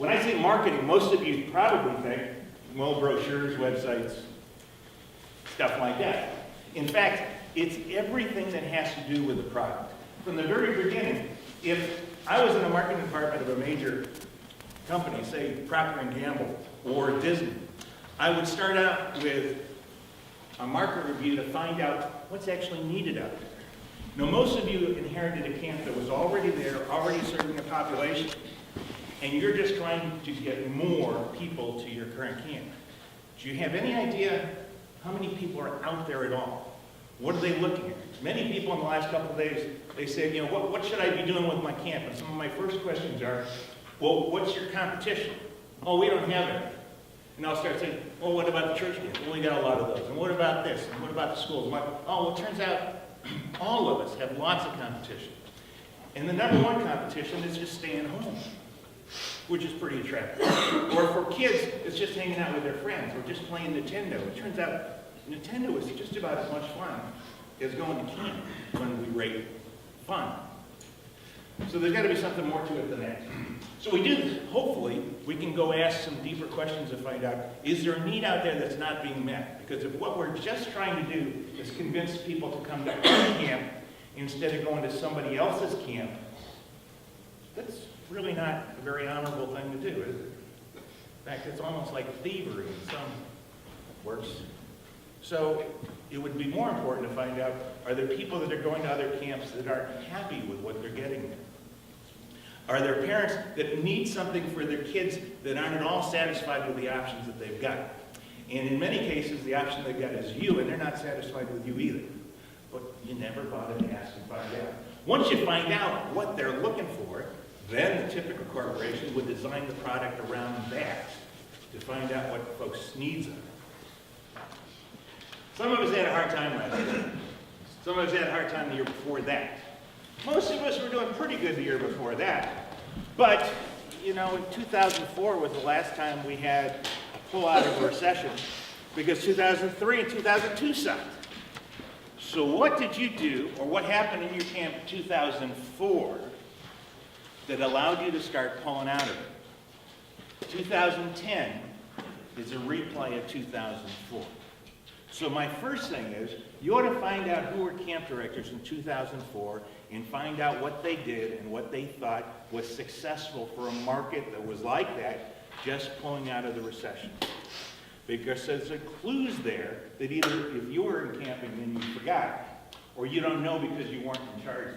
When I say marketing, most of you probably think, well, brochures, websites, stuff like that. In fact, it's everything that has to do with the product. From the very beginning, if I was in the marketing department of a major company, say Procter & Gamble or Disney, I would start out with a market review to find out what's actually needed out there. Now, most of you inherited a camp that was already there, already serving a population, and you're just trying to get more people to your current camp. Do you have any idea how many people are out there at all? What are they looking at? Many people in the last couple of days, they say, you know, what should I be doing with my camp? And some of my first questions are, well, what's your competition? Oh, we don't have any. And I'll start saying, well, what about the church camp? Well, we got a lot of those. And what about this? And what about the schools? Oh, well, it turns out all of us have lots of competition. And the number one competition is just staying home, which is pretty attractive. Or for kids, it's just hanging out with their friends or just playing Nintendo. It turns out Nintendo is just about as much fun as going to camp when we rate fun. So there's got to be something more to it than that. So we do this. Hopefully, we can go ask some deeper questions to find out, is there a need out there that's not being met? Because if what we're just trying to do is convince people to come to our camp instead of going to somebody else's camp, that's really not a very honorable thing to do, is it? In fact, it's almost like thievery in some works. So it would be more important to find out, are there people that are going to other camps that aren't happy with what they're getting there? Are there parents that need something for their kids that aren't at all satisfied with the options that they've got? And in many cases, the option they've got is you, and they're not satisfied with you either. But you never bother to ask and find out. Once you find out what they're looking for, then the typical corporation would design the product around that to find out what folks' needs are. Some of us had a hard time last year. Some of us had a hard time the year before that. Most of us were doing pretty good the year before that. But, you know, in 2004 was the last time we had a pull out of a recession because 2003 and 2002 sucked. So what did you do, or what happened in your camp in 2004 that allowed you to start pulling out of it? 2010 is a replay of 2004. So my first thing is, you ought to find out who were camp directors in 2004 and find out what they did and what they thought was successful for a market that was like that, just pulling out of the recession. Because there's clues there that either if you were in camping and you forgot, or you don't know because you weren't in charge.